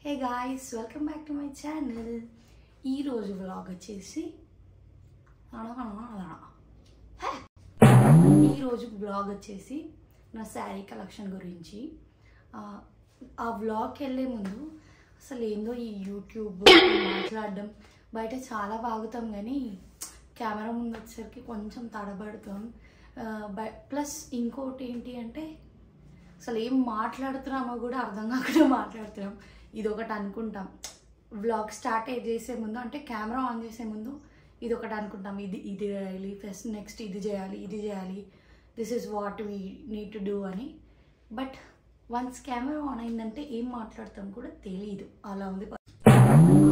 Hey guys, welcome back to my channel. ఈరోజు vlog వచ్చేసి నా శారీ కలెక్షన్ గురించి. ఆ వ్లాగ్కి వెళ్ళే ముందు అసలు ఏందో ఈ యూట్యూబ్ మాట్లాడడం బయట చాలా బాగుతాం, కానీ కెమెరా ముందు వచ్చేసరికి కొంచెం తడబడుతాం. ప్లస్ ఇంకోటి ఏంటి అంటే అసలు ఏం మాట్లాడుతున్నామో కూడా అర్థం కాకుండా మాట్లాడుతున్నాం. ఇది ఒకటి అనుకుంటాం వ్లాగ్ స్టార్ట్ చేసే ముందు, అంటే కెమెరా ఆన్ చేసే ముందు ఇది ఒకటి అనుకుంటాం, ఇది చేయాలి ఫస్ట్, నెక్స్ట్ ఇది చేయాలి, this is what we need to do అని. బట్ వన్స్ కెమెరా ఆన్ అయిందంటే ఏం మాట్లాడతాం కూడా తెలియదు, అలా ఉంది.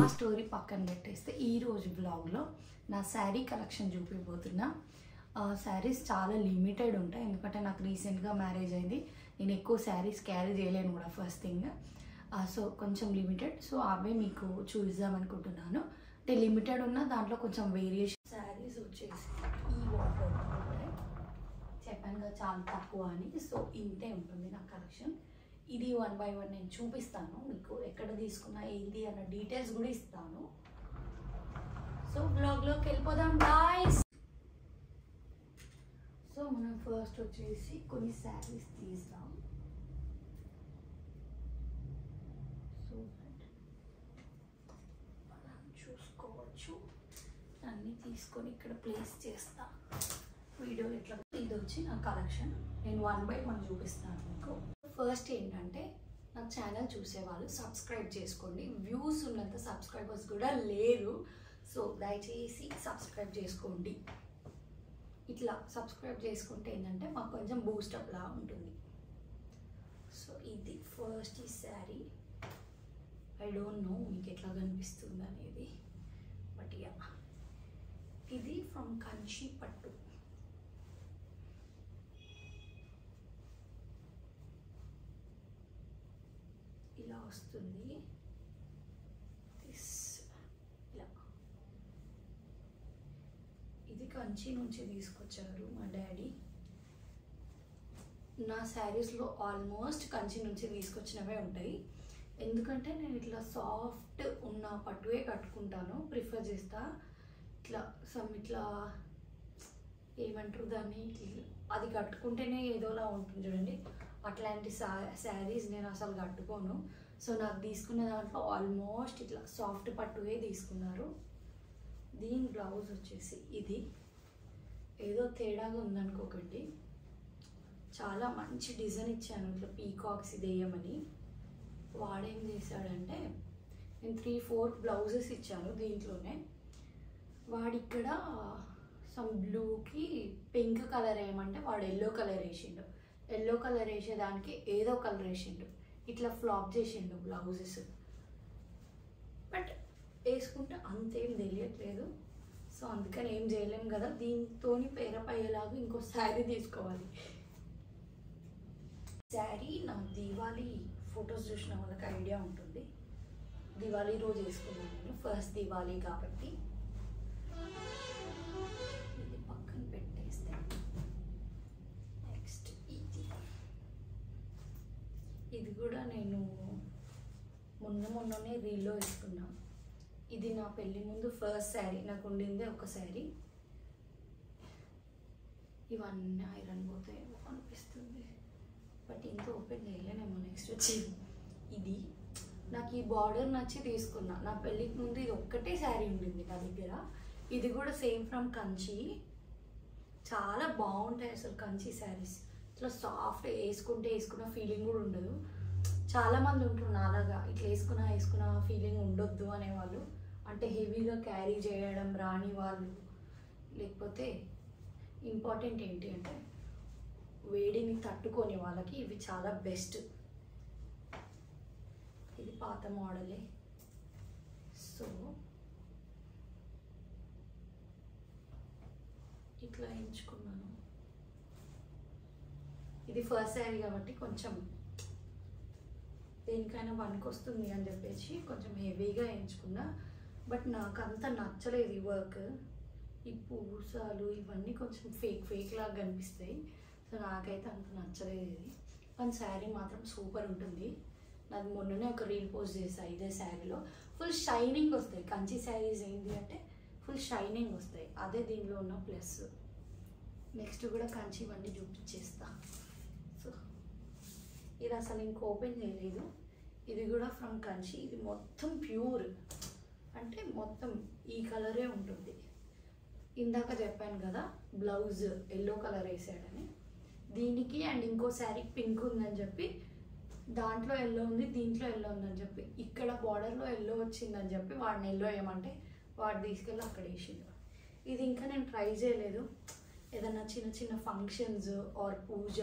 ఆ స్టోరీ పక్కన పెట్టేస్తే ఈరోజు బ్లాగ్లో నా శారీ కలెక్షన్ చూపిపోతున్నా. శారీస్ చాలా లిమిటెడ్ ఉంటాయి, ఎందుకంటే నాకు రీసెంట్గా మ్యారేజ్ అయింది. నేను ఎక్కువ శారీస్ క్యారీ చేయలేను కూడా ఫస్ట్ థింగ్. సో కొంచెం లిమిటెడ్, సో అవే మీకు చూపిద్దామనుకుంటున్నాను. అంటే లిమిటెడ్ ఉన్న దాంట్లో కొంచెం వేరియేషన్. శారీస్ వచ్చేసి ఈ వాటర్ ఉంటాయి, చెప్పాను కదా చాలా తక్కువ అని. సో ఇంతే ఉంటుంది నా కలెక్షన్. ఇది 1 by 1 నేను చూపిస్తాను మీకు, ఎక్కడ తీసుకున్నా ఏంటి అన్న డీటెయిల్స్ కూడా ఇస్తాను. సో బ్లాగ్లోకి వెళ్ళిపోదాం గాయ్స్. సో మనం ఫస్ట్ వచ్చేసి కొన్ని శారీస్ తీద్దాం. సో మనం చూసుకోవచ్చు, అన్నీ తీసుకొని ఇక్కడ ప్లేస్ చేస్తా. వీడియోలో ఇట్లా ఇది వచ్చి నా కలెక్షన్. నేను 1 by 1 చూపిస్తాను మీకు. ఫస్ట్ ఏంటంటే నా ఛానల్ చూసేవాళ్ళు సబ్స్క్రైబ్ చేసుకోండి. వ్యూస్ ఉన్నంత సబ్స్క్రైబర్స్ కూడా లేరు, సో దయచేసి సబ్స్క్రైబ్ చేసుకోండి. ఇట్లా సబ్స్క్రైబ్ చేసుకుంటే ఏంటంటే మాకు కొంచెం బూస్టప్ లా ఉంటుంది. సో ఇది ఫస్ట్ ఈ శారీ. ఐ డోంట్ నో మీకు ఎట్లా కనిపిస్తుంది అనేది, బట్ యా, ఇది ఫ్రమ్ కంచి పట్టు. ఇలా వస్తుంది, ఇది కంచి నుంచి తీసుకొచ్చారు మా డాడీ. నా శారీస్లో ఆల్మోస్ట్ కంచి నుంచి తీసుకొచ్చినవే ఉంటాయి, ఎందుకంటే నేను ఇట్లా సాఫ్ట్ ఉన్న పట్టువే కట్టుకుంటాను, ప్రిఫర్ చేస్తా. ఇట్లా ఇట్లా ఏమంటారు దాన్ని, అది కట్టుకుంటేనే ఏదోలా ఉంటుంది చూడండి, అట్లాంటి శారీస్ నేను అసలు కట్టుకోను. సో నాకు తీసుకున్న దాంట్లో ఆల్మోస్ట్ ఇట్లా సాఫ్ట్ పట్టువే తీసుకున్నారు. దీని బ్లౌజ్ వచ్చేసి ఇది, ఏదో తేడాగా ఉందనుకోకండి, చాలా మంచి డిజైన్ ఇచ్చాను. ఇట్లా పీకాక్స్ ఇది వేయమని. వాడేం చేశాడంటే, నేను 3-4 బ్లౌజెస్ ఇచ్చాను దీంట్లోనే. వాడిక్కడ సమ్ బ్లూకి పింక్ కలర్ వేయమంటే వాడు ఎల్లో కలర్ వేసిండు. ఎల్లో కలర్ వేసేదానికి ఏదో కలర్ వేసిండు, ఇట్లా ఫ్లాప్ చేసిండు బ్లౌజెస్. బట్ వేసుకుంటే అంతేం తెలియట్లేదు, సో అందుకని ఏం చేయలేం కదా. దీంతో పేరప్ అయ్యేలాగా ఇంకో శారీ తీసుకోవాలి. శారీ నా దివాళీ ఫొటోస్ చూసిన వాళ్ళకి ఐడియా ఉంటుంది. దివాళీ రోజు వేసుకున్నాను నేను, ఫస్ట్ దివాళీ కాబట్టి. ఇది పక్కన పెట్టేస్తే నెక్స్ట్ ఇది కూడా నేను మొన్ననే రీల్లో వేసుకున్నాను. ఇది నా పెళ్ళి ముందు ఫస్ట్ శారీ, నాకు ఉండిందే ఒక శారీ. ఇవన్నీ ఐరన్ పోతాయేమో అనిపిస్తుంది, బట్ ఇంత ఓపెన్ చేయలేనేమో. నెక్స్ట్ వచ్చి ఇది నాకు ఈ బార్డర్ నచ్చి తీసుకున్నా. నా పెళ్ళికి ముందు ఇది ఒక్కటే శారీ ఉండింది నా దగ్గర. ఇది కూడా సేమ్ ఫ్రమ్ కంచి. చాలా బాగుంటాయి అసలు కంచి శారీస్. ఇట్లా సాఫ్ట్ వేసుకున్న ఫీలింగ్ కూడా ఉండదు. చాలామంది ఉంటారు నాలాగా, ఇట్లా వేసుకున్న ఫీలింగ్ ఉండొద్దు అనేవాళ్ళు, అంటే హెవీగా క్యారీ చేయడం రాని వాళ్ళు. లేకపోతే ఇంపార్టెంట్ ఏంటి అంటే వేడిని తట్టుకొని వాళ్ళకి ఇవి చాలా బెస్ట్. ఇది పాత మోడలే, సో ఇట్లా ఎంచుకున్నాను. ఇది ఫస్ట్ శారీ కాబట్టి కొంచెం దేనికైనా పనికొస్తుంది అని చెప్పేసి కొంచెం హెవీగా ఎంచుకున్నా. బట్ నాకు అంత నచ్చలేదు ఈ వర్క్. ఈ పూసాలు ఇవన్నీ కొంచెం ఫేక్ లాగా కనిపిస్తాయి, సో నాకైతే అంత నచ్చలేదు ఇది. కానీ శారీ మాత్రం సూపర్ ఉంటుంది. నాది మొన్ననే ఒక రీల్ పోస్ట్ చేశాను ఇదే శారీలో. ఫుల్ షైనింగ్ వస్తాయి. కంచి శారీస్ ఏంటి అంటే ఫుల్ షైనింగ్ వస్తాయి. అదే దీనిలో ఉన్న ప్లస్. నెక్స్ట్ కూడా కంచి ఇవన్నీ చూపించేస్తా. సో ఇది అసలు ఇంక ఓపెన్ చేయలేదు. ఇది కూడా ఫ్రమ్ కంచి. ఇది మొత్తం ప్యూర్, అంటే మొత్తం ఈ కలరే ఉంటుంది. ఇందాక చెప్పాను కదా బ్లౌజ్ ఎల్లో కలర్ వేసాడని, దీనికి అండ్ ఇంకో శారీ పింక్ ఉందని చెప్పి దాంట్లో ఎల్లో ఉంది, దీంట్లో ఎల్లో ఉందని చెప్పి ఇక్కడ బార్డర్లో ఎల్లో వచ్చిందని చెప్పి వాడిని ఎల్లో వేయమంటే వాడు తీసుకెళ్ళి అక్కడ వేసిండు. ఇది ఇంకా నేను ట్రై చేయలేదు. ఏదైనా చిన్న చిన్న ఫంక్షన్స్ ఆర్ పూజ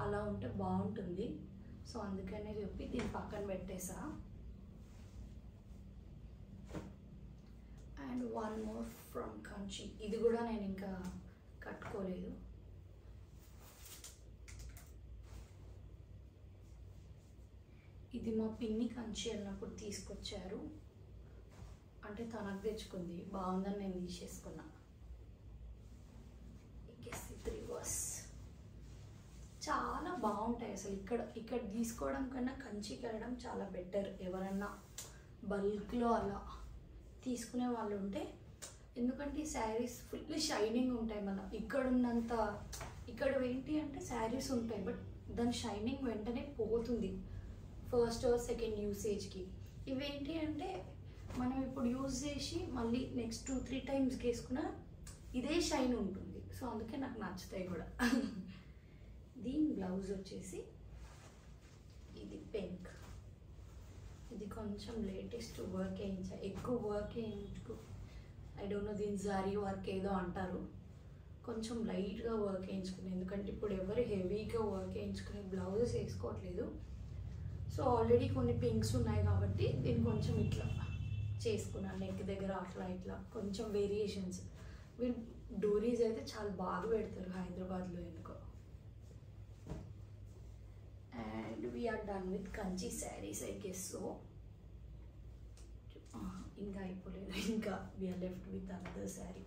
అలా ఉంటే బాగుంటుంది. సో అందుకనే చెప్పి దీన్ని పక్కన పెట్టేసా. And one more from Kanchi. ఇది కూడా నేను ఇంకా కట్టుకోలేదు. ఇది మా పిన్ని కంచి వెళ్ళినప్పుడు తీసుకొచ్చారు. అంటే తనకు తెచ్చుకుంది, బాగుందని నేను తీసేసుకున్నా. చాలా బాగుంటాయి అసలు. ఇక్కడ తీసుకోవడం కన్నా కంచికి వెళ్ళడం చాలా బెటర్. ఎవరన్నా బల్క్లో అలా తీసుకునే వాళ్ళు ఉంటే, ఎందుకంటే ఈ శారీస్ ఫుల్ షైనింగ్ ఉంటాయి. మనం ఇక్కడ ఉన్నంత ఇక్కడ ఏంటి అంటే శారీస్ ఉంటాయి, బట్ దాని షైనింగ్ వెంటనే పోతుంది ఫస్ట్ ఆర్ సెకండ్ యూసేజ్కి. ఇవేంటి అంటే మనం ఇప్పుడు యూజ్ చేసి మళ్ళీ నెక్స్ట్ 2-3 టైమ్స్కి వేసుకున్న ఇదే షైన్ ఉంటుంది. సో అందుకే నాకు నచ్చుతాయి కూడా. దీని బ్లౌజ్ వచ్చేసి ఇది పింక్. ఇది కొంచెం లేటెస్ట్ వర్క్ వేయించా, ఎక్కువ వర్క్ వేయించుకు. ఐ డోంట్ నో, దీని జారీ వర్క్ ఏదో అంటారు. కొంచెం లైట్గా వర్క్ వేయించుకుని, ఎందుకంటే ఇప్పుడు ఎవరు హెవీగా వర్క్ వేయించుకుని బ్లౌజెస్ వేసుకోవట్లేదు. సో ఆల్రెడీ కొన్ని పింక్స్ ఉన్నాయి కాబట్టి దీన్ని కొంచెం ఇట్లా చేసుకున్నాను. నెక్ దగ్గర అట్లా ఇట్లా కొంచెం వేరియేషన్స్. వీళ్ళు డోరీస్ అయితే చాలా బాగా పెడతారు హైదరాబాద్లో ఎందుకో. And we're done with Kanchi saris I guess. So ఇంకా అయిపోలేదు, ఇంకా we're left with another sari.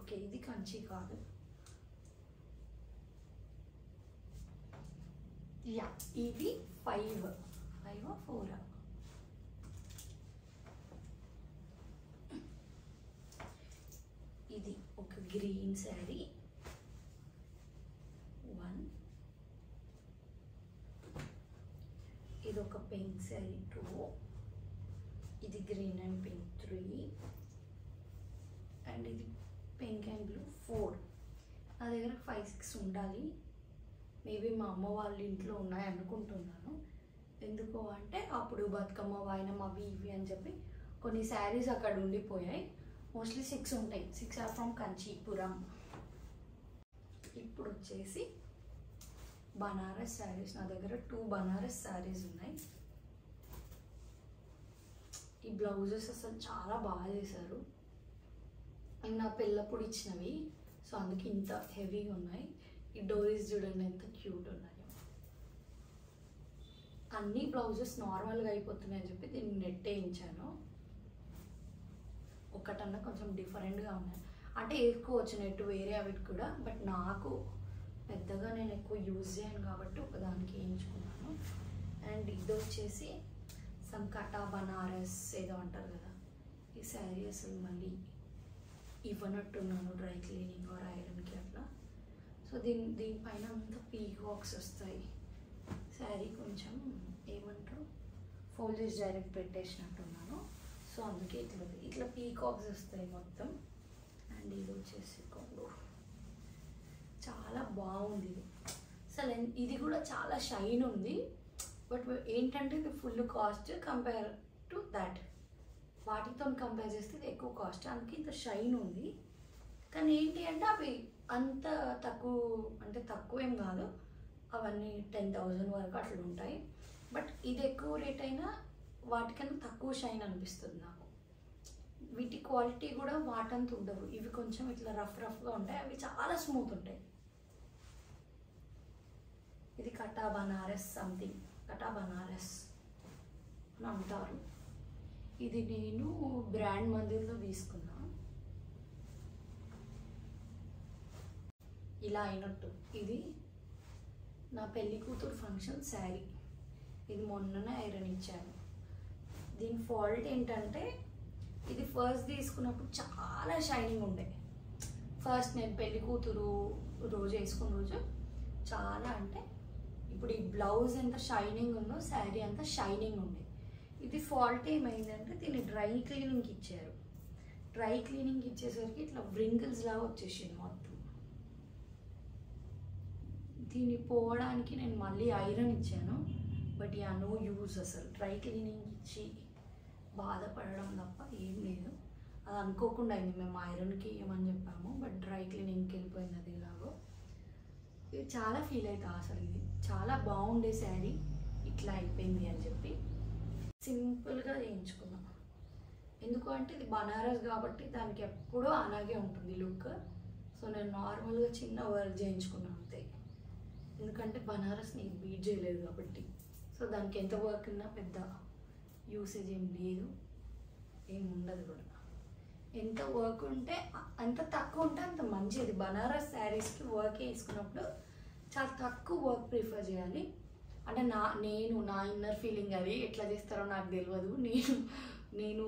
Okay, ఇది కంచి కాదు. యా, ఇది 5 or 4. ఇది ఒక గ్రీన్ శారీ 1, ఇది ఒక పింక్ శారీ 2, ఇది గ్రీన్ అండ్ పింక్ 3, అండ్ ఇది పింక్ అండ్ బ్లూ 4. నా దగ్గర 5-6 ఉండాలి. మేబీ మా అమ్మ వాళ్ళ ఇంట్లో ఉన్నాయి అనుకుంటున్నాను. ఎందుకు అంటే అప్పుడు బతుకమ్మ వాయినం అవి ఇవి అని చెప్పి కొన్ని శారీస్ అక్కడ ఉండిపోయాయి. మోస్ట్లీ 6 ఉంటాయి. 6 ఆర్ ఫ్రమ్ కంచీపురం. ఇప్పుడు వచ్చేసి బనారస్ శారీస్. నా దగ్గర 2 బనారస్ శారీస్ ఉన్నాయి. ఈ బ్లౌజెస్ అసలు చాలా బాగా చేశారు. నా పెళ్ళప్పుడు ఇచ్చినవి, సో అందుకే ఇంత హెవీగా ఉన్నాయి. ఈ డోరీస్ చూడండి ఎంత క్యూట్ ఉన్నాయో. అన్ని బ్లౌజెస్ నార్మల్గా అయిపోతున్నాయని చెప్పి దీన్ని నెట్ వేయించాను. ఒకటన్నా కొంచెం డిఫరెంట్గా ఉన్నాయి అంటే వేసుకోవచ్చు నెట్ వేరే అవి కూడా, బట్ నాకు పెద్దగా నేను ఎక్కువ యూజ్ చేయను కాబట్టి ఒకదానికి వేయించుకున్నాను. అండ్ ఇది వచ్చేసి సమ్ కటా బనారస్ ఏదో అంటారు కదా. ఈ శారీ అసలు మళ్ళీ ఇవ్వనట్టున్నాను డ్రై క్లీనింగ్ ఆర్ ఐరన్కి అట్లా. సో దీనిపైన అంతా పీకాక్స్ వస్తాయి. శారీ కొంచెం ఏమంటారు ఫోల్డ్ చేసి డైరెక్ట్ పెట్టేసినట్టున్నాను. సో అందుకే ఇట్లా పీకాక్స్ వస్తాయి మొత్తం. అండ్ ఇది వచ్చేసి కొంగు చాలా బాగుంది. అసలు ఇది కూడా చాలా షైన్ ఉంది. బట్ ఏంటంటే ఇది full cost compare to that. వాటితో కంపేర్ చేస్తే ఇది ఎక్కువ కాస్ట్, అందుకే ఇంత షైన్ ఉంది. కానీ ఏంటి అంటే అవి అంత తక్కువ అంటే తక్కువ ఏం కాదు, అవన్నీ 10,000 వరకు అట్లా ఉంటాయి. బట్ ఇది ఎక్కువ రేట్ అయినా వాటికన్నా తక్కువ షైన్ అనిపిస్తుంది నాకు. వీటి క్వాలిటీ కూడా వాటంత ఉండవు. ఇవి కొంచెం ఇట్లా రఫ్గా ఉంటాయి, అవి చాలా స్మూత్ ఉంటాయి. ఇది కటా బనారస్ సంథింగ్, కటా బనారస్ అని అంటారు. ఇది నేను బ్రాండ్ మందిర్లో తీసుకున్నా. ఇలా అయినట్టు ఇది నా పెళ్లి కూతురు ఫంక్షన్ శారీ. ఇది మొన్ననే ఐరన్ ఇచ్చాను. దీని ఫాల్ట్ ఏంటంటే ఇది ఫస్ట్ తీసుకున్నప్పుడు చాలా షైనింగ్ ఉండే. ఫస్ట్ నేను పెళ్లి కూతురు రోజు వేసుకున్న రోజు చాలా, అంటే ఇప్పుడు ఈ బ్లౌజ్ ఎంత షైనింగ్ ఉందో శారీ అంత షైనింగ్ ఉండే. ఇది ఫాల్ట్ ఏమైందంటే దీన్ని డ్రై క్లీనింగ్కి ఇచ్చారు. డ్రై క్లీనింగ్కి ఇచ్చేసరికి ఇట్లా వ్రింకిల్స్ లాగా వచ్చేసింది మొత్తం. దీన్ని పోవడానికి నేను మళ్ళీ ఐరన్ ఇచ్చాను, బట్ నో యూజ్. అసలు డ్రై క్లీనింగ్ ఇచ్చి బాధపడడం తప్ప ఏం లేదు. అది అనుకోకుండా అయింది, మేము ఐరన్కి ఇవ్వమని చెప్పాము, బట్ డ్రై క్లీనింగ్కి వెళ్ళిపోయింది. అది ఇలాగో ఇది చాలా ఫీల్ అవుతా. అసలు ఇది చాలా బాగుండే శారీ ఇట్లా అయిపోయింది అని చెప్పి సింపుల్గా చేయించుకున్నాం. ఎందుకు అంటే ఇది బనారస్ కాబట్టి దానికి ఎప్పుడూ అలాగే ఉంటుంది లుక్. సో నేను నార్మల్గా చిన్న వర్క్ చేయించుకున్నాను అంతే, ఎందుకంటే బనారస్ నేను బీట్ చేయలేదు కాబట్టి. సో దానికి ఎంత వర్క్ ఉన్నా పెద్ద యూసేజ్ ఏం లేదు, ఏం ఉండదు కూడా. ఎంత వర్క్ ఉంటే అంత తక్కువ ఉంటే అంత మంచిది. బనారస్ శారీస్కి వర్క్ వేసుకున్నప్పుడు చాలా తక్కువ వర్క్ ప్రిఫర్ చేయాలి. అంటే నా ఇన్నర్ ఫీలింగ్, అది ఎట్లా చేస్తారో నాకు తెలియదు. నేను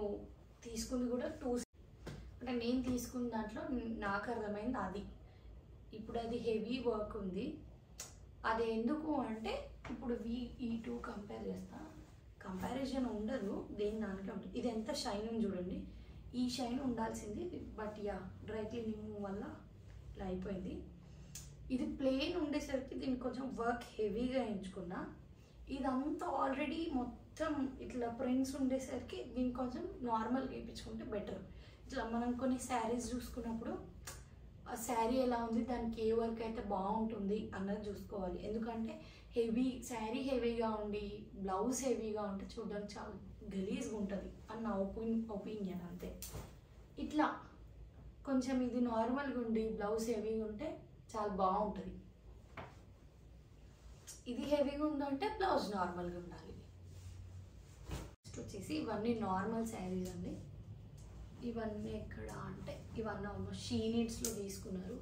తీసుకుంది కూడా అంటే నేను తీసుకున్న దాంట్లో నాకు అర్థమైంది అది. ఇప్పుడు అది హెవీ వర్క్ ఉంది. అది ఎందుకు అంటే ఇప్పుడు ఈ టూ కంపేర్ చేస్తా, కంపారిజన్ ఉండదు, దేని దానికే ఉంటుంది. ఇది ఎంత షైన్ ఉంది చూడండి, ఈ షైన్ ఉండాల్సింది, బట్ డ్రై క్లీనింగ్ వల్ల ఇలా అయిపోయింది. ఇది ప్లెయిన్ ఉండేసరికి దీనికి కొంచెం వర్క్ హెవీగా ఎంచుకున్నా. ఇదంతా ఆల్రెడీ మొత్తం ఇట్లా ప్రింట్స్ ఉండేసరికి దీనికి కొంచెం నార్మల్గా వేయించుకుంటే బెటర్. ఇట్లా మనం కొన్ని శారీస్ చూసుకున్నప్పుడు ఆ శారీ ఎలా ఉంది, దానికి ఏ వర్క్ అయితే బాగుంటుంది అన్నది చూసుకోవాలి. ఎందుకంటే శారీ హెవీగా ఉండి బ్లౌజ్ హెవీగా ఉంటే చూడడానికి చాలా గలీజ్గా ఉంటుంది అని నా ఒపీనియన్ అంతే. ఇట్లా కొంచెం ఇది నార్మల్గా ఉండి బ్లౌజ్ హెవీగా ఉంటే చాలా బాగుంటుంది. ఇది హెవీగా ఉందంటే బ్లౌజ్ నార్మల్గా ఉండాలి. నెక్స్ట్ వచ్చేసి ఇవన్నీ నార్మల్ శారీస్ అండి. ఇవన్నీ ఎక్కడ అంటే ఇవన్నీ ఆల్మోస్ట్ షీ నీడ్స్లో తీసుకున్నారు.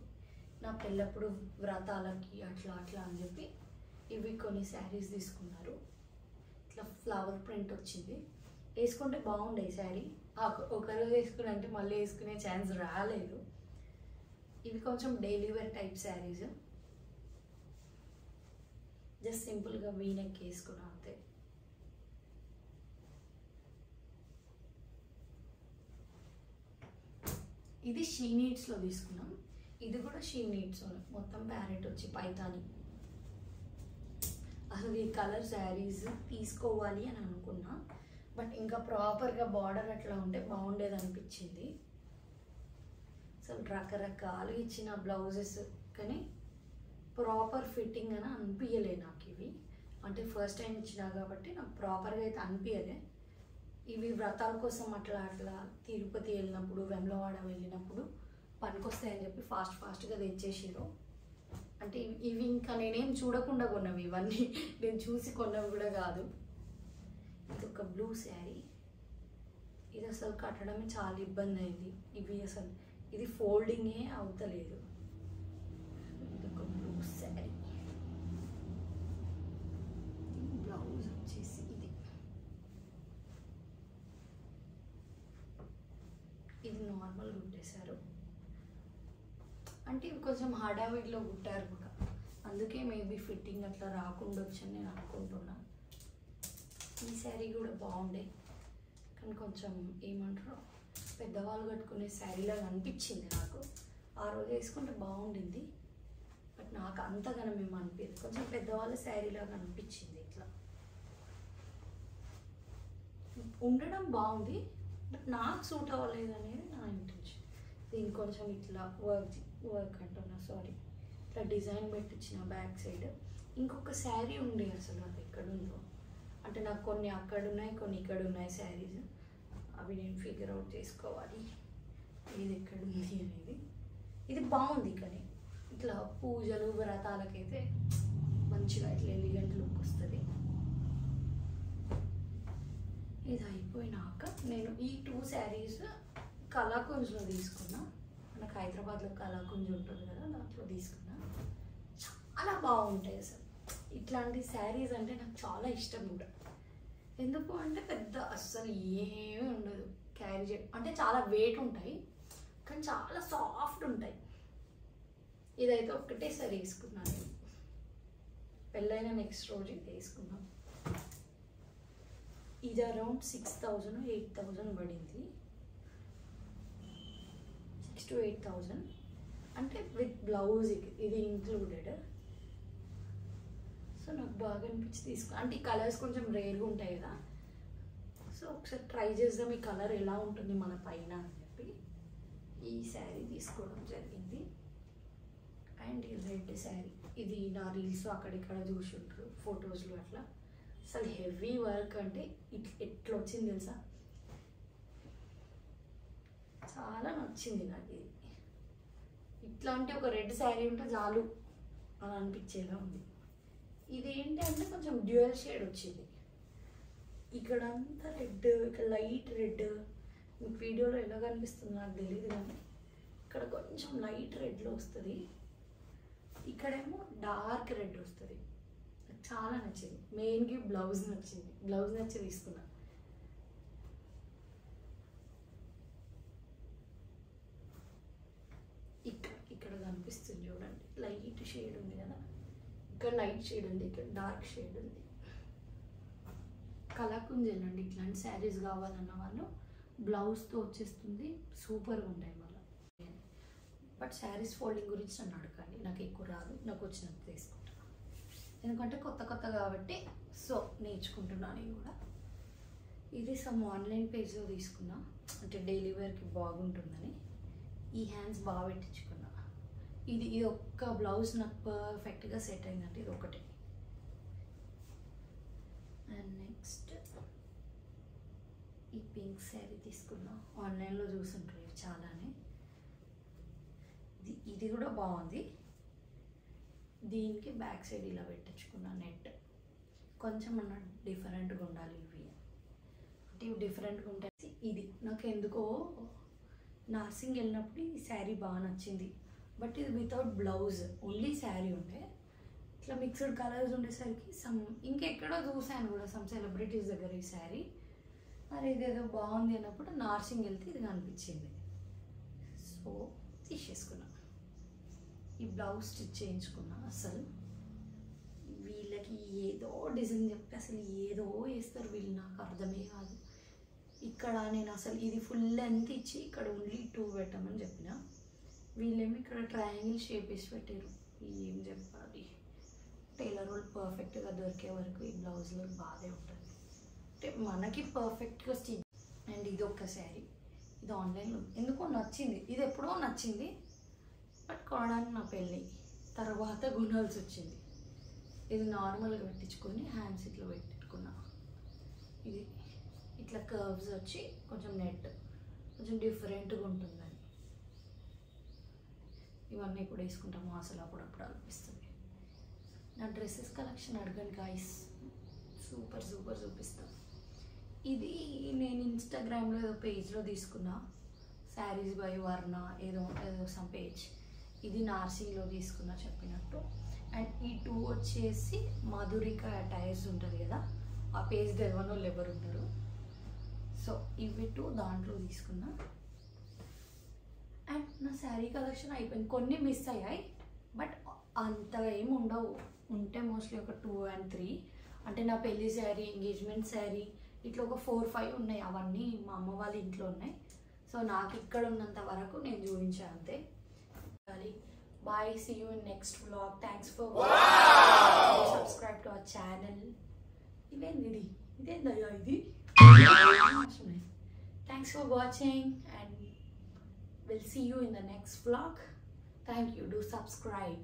నా పెళ్ళప్పుడు వ్రతాలకి అట్లా అని చెప్పి ఇవి కొన్ని శారీస్ తీసుకున్నారు. ఇట్లా ఫ్లవర్ ప్రింట్ వచ్చింది, వేసుకుంటే బాగుండే శారీ. ఒకరోజు వేసుకుని అంటే మళ్ళీ వేసుకునే ఛాన్స్ రాలేదు. ఇవి కొంచెం daily wear type saris, just సింపుల్గా వీనెక్ వేసుకున్నా అంతే. ఇది షీ నీడ్స్లో తీసుకున్నాం. ఇది కూడా షీ నీడ్స్ మొత్తం ప్యారెట్ వచ్చి పైతాని. అసలు ఈ కలర్ శారీస్ తీసుకోవాలి అని అనుకున్నా, బట్ ఇంకా ప్రాపర్గా బార్డర్ అట్లా ఉంటే బాగుండేది అనిపించింది. అసలు రకరకాలు ఇచ్చిన బ్లౌజెస్ కానీ ప్రాపర్ ఫిట్టింగ్ అని అనిపించలే నాకు ఇవి. అంటే ఫస్ట్ టైం ఇచ్చినా కాబట్టి నాకు ప్రాపర్గా అయితే అనిపించలే. ఇవి వ్రతాల కోసం అట్లా తిరుపతి వెళ్ళినప్పుడు, వెమ్లవాడ వెళ్ళినప్పుడు పనికొస్తాయని చెప్పి ఫాస్ట్గా తెచ్చేసారు. అంటే ఇవి ఇంకా నేనేం చూడకుండా కొన్నవి, ఇవన్నీ నేను చూసి కొన్నవి కూడా కాదు. ఇది ఒక బ్లూ శారీ. ఇది అసలు కట్టడమే చాలా ఇబ్బంది అయింది. ఇది ఫోల్డింగే అవుతలేదు. ఇది ఒక బ్లూ శారీ. బ్లౌజ్ వచ్చేసి ఇది నార్మల్ కుట్టేశారు. అంటే ఇవి కొంచెం హడావిడిలో కుట్టారు కూడా, అందుకే మేబీ ఫిట్టింగ్ అట్లా రాకుండా వచ్చని నేను అనుకుంటున్నా. ఈ శారీ కూడా బాగుండే, కానీ కొంచెం ఏమంటారు పెద్దవాళ్ళు కట్టుకునే శారీలాగా అనిపించింది నాకు. ఆ రోజు వేసుకుంటే బాగుండింది, బట్ నాకు అంతగానో మేము అనిపించదు. కొంచెం పెద్దవాళ్ళ శారీలాగా అనిపించింది. ఇట్లా ఉండడం బాగుంది, బట్ నాకు సూట్ అవ్వలేదు అనేది నా ఇంటెన్షన్. దీనికి కొంచెం ఇట్లా వర్క్ అంటున్నా, సారీ, ఇట్లా డిజైన్ పెట్టించిన బ్యాక్ సైడ్. ఇంకొక శారీ ఉండే, అసలు అది ఎక్కడుందో, అంటే నాకు కొన్ని అక్కడ ఉన్నాయి, కొన్ని ఇక్కడ ఉన్నాయి శారీస్. అవి నేను ఫిగర్ అవుట్ చేసుకోవాలి ఇది ఎక్కడుంది అనేది. ఇది బాగుంది, కానీ ఇట్లా పూజలు వ్రతాలకైతే మంచిగా ఇట్లా ఎలిగెంట్ లుక్ వస్తుంది. ఇది అయిపోయినాక నేను ఈ 2 శారీస్ కళాకుంజ్లో తీసుకున్నా. మనకు హైదరాబాద్లో కళాకుంజ్ ఉంటుంది కదా, దాంట్లో తీసుకున్నా. చాలా బాగుంటాయి అసలు. ఇట్లాంటి శారీస్ అంటే నాకు చాలా ఇష్టం కూడా. ఎందుకు అంటే పెద్ద అస్సలు ఏమీ ఉండదు క్యారీ చేయడం, అంటే చాలా వెయిట్ ఉంటాయి కానీ చాలా సాఫ్ట్ ఉంటాయి. ఇదైతే ఒకటేసారి వేసుకున్నాను నేను, పెళ్ళైన నెక్స్ట్ రోజు ఇది వేసుకున్నాను. ఇది అరౌండ్ 6,000 8,000 పడింది. 6 to 8,000 అంటే విత్ బ్లౌజ్ ఇది ఇంక్లూడెడ్. సో నాకు బాగా అనిపించి తీసుకున్నా. అంటే ఈ కలర్స్ కొంచెం రేర్గా ఉంటాయి కదా, సో ఒకసారి ట్రై చేద్దాం ఈ కలర్ ఎలా ఉంటుంది మన పైన అని చెప్పి ఈ శారీ తీసుకోవడం జరిగింది. అండ్ ఈ రెడ్ శారీ, ఇది నా రీల్స్ అక్కడిక్కడ చూసి ఉంటారు ఫొటోస్లో అట్లా. అసలు హెవీ వర్క్ అంటే ఎట్లా వచ్చింది తెలుసా, చాలా నచ్చింది నాకు ఇది. ఇట్లాంటి ఒక రెడ్ శారీ ఉంటే చాలు అని అనిపించేలా ఉంది. ఇది ఏంటి అంటే కొంచెం డ్యూయల్ షేడ్ వచ్చింది, ఇక్కడంతా రెడ్, ఇక్కడ లైట్ రెడ్. మీకు వీడియోలో ఎలా కనిపిస్తుంది నాకు తెలియదు కానీ ఇక్కడ కొంచెం లైట్ రెడ్లో వస్తుంది, ఇక్కడేమో డార్క్ రెడ్ వస్తుంది. నాకు చాలా నచ్చింది. మెయిన్గా బ్లౌజ్ నచ్చింది, బ్లౌజ్ నచ్చి తీసుకున్నా. ఇక్కడ కనిపిస్తుంది చూడండి, లైట్ షేడ్ ఉంది కదా, ఇక్కడ లైట్ షేడ్ ఉంది, ఇక్కడ డార్క్ షేడ్ ఉంది. కళాకుంజలు అండి, ఇట్లాంటి శారీస్ కావాలన్న వాళ్ళు బ్లౌజ్తో వచ్చేస్తుంది, సూపర్గా ఉంటాయి మళ్ళీ. బట్ శారీస్ ఫోల్డింగ్ గురించి నన్ను అడగండి, నాకు ఎక్కువ రాదు, నాకు వచ్చినంత తీసుకుంటాను ఎందుకంటే కొత్త కాబట్టి. సో నేర్చుకుంటున్నాను నేను కూడా. ఇది సమ్ ఆన్లైన్ పేజ్లో తీసుకున్నా, అంటే డైలీ వేర్కి బాగుంటుందని. ఈ హ్యాండ్స్ బాగా పెట్టించుకున్నా. ఇది ఒక్క బ్లౌజ్ నాకు పర్ఫెక్ట్గా సెట్ అయిందంటే ఇది ఒకటే. అండ్ నెక్స్ట్ ఈ పింక్ శారీ తీసుకున్నా, ఆన్లైన్లో చూసుంటారు చాలానే. ఇది కూడా బాగుంది. దీనికి బ్యాక్ సైడ్ ఇలా పెట్టించుకున్నా నెట్. కొంచెం అన్న డిఫరెంట్గా ఉండాలి ఇవి, అంటే ఇవి డిఫరెంట్గా ఉంటాయి. ఇది నాకు ఎందుకో నర్సింగ్ వెళ్ళినప్పుడు ఈ శారీ బాగా నచ్చింది. బట్ ఇది వితౌట్ బ్లౌజ్, ఓన్లీ శారీ ఉండే. ఇట్లా మిక్స్డ్ కలర్స్ ఉండేసరికి ఇంకెక్కడో చూసాను కూడా సమ్ సెలబ్రిటీస్ దగ్గర ఈ శారీ. మరి ఇదేదో బాగుంది అన్నప్పుడు నర్సింగ్ వెళ్తే ఇది కనిపించింది, సో తీసేసుకున్నా. ఈ బ్లౌజ్ స్టిచ్ చేయించుకున్నా. అసలు వీళ్ళకి ఏదో డిజైన్ చెప్పి అసలు ఏదో వేస్తారు వీళ్ళు, నాకు అర్థమే కాదు. ఇక్కడ నేను అసలు ఇది ఫుల్ లెంత్ ఇచ్చి ఇక్కడ ఓన్లీ 2 పెట్టమని చెప్పిన, వీళ్ళేమో ఇక్కడ ట్రయాంగిల్ షేప్ వేసి పెట్టారు. ఏం చెప్పాలి, టైలర్ వాళ్ళు పర్ఫెక్ట్గా దొరికే వరకు ఈ బ్లౌజ్లో బాధే ఉంటుంది, అంటే మనకి పర్ఫెక్ట్గా స్టిచ్. అండ్ ఇది ఒక్క శారీ, ఇది ఆన్లైన్లో ఎందుకో నచ్చింది, ఇది ఎప్పుడో నచ్చింది బట్ కొనడానికి నా పెళ్ళి తర్వాత కొనాల్సి వచ్చింది. ఇది నార్మల్గా పెట్టించుకొని హ్యాండ్స్ ఇట్లా పెట్టుకున్నా. ఇది ఇట్లా కర్వ్స్ వచ్చి కొంచెం నెట్ కొంచెం డిఫరెంట్గా ఉంటుందని ఇవన్నీ కూడా వేసుకుంటాము అసలు అప్పుడప్పుడు అనిపిస్తుంది. నా డ్రెస్సెస్ కలెక్షన్ అడగండి గాయ్స్, సూపర్ సూపర్ చూపిస్తాను. ఇది నేను ఇన్స్టాగ్రామ్లో ఏదో పేజ్లో తీసుకున్నా, శారీస్ బై వర్ణ ఏదో సమ్ పేజ్. ఇది నార్సింగ్లో తీసుకున్నా చెప్పినట్టు. అండ్ ఈ 2 వచ్చేసి మధురిక టైర్స్ ఉంటుంది కదా, ఆ పేజ్ తెలియని వాళ్ళు ఎవరు ఉంటారు. సో ఇవి 2 దాంట్లో తీసుకున్నా. అండ్ నా శారీ కలెక్షన్ అయిపోయింది. కొన్ని మిస్ అయ్యాయి బట్ అంతగా ఏమి ఉండవు, ఉంటే మోస్ట్లీ ఒక 2 and 3. అంటే నా పెళ్లి శారీ, ఎంగేజ్మెంట్ శారీ ఇట్లా ఒక 4-5 ఉన్నాయి. అవన్నీ మా అమ్మ వాళ్ళ ఇంట్లో ఉన్నాయి. సో నాకు ఇక్కడ ఉన్నంత వరకు నేను చూపించాను అంతే. Bye, see you in next vlog. Thanks for watching. Subscribe to our channel. Thanks for watching and we'll see you in the next vlog. Thank you. Do subscribe.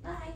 Bye.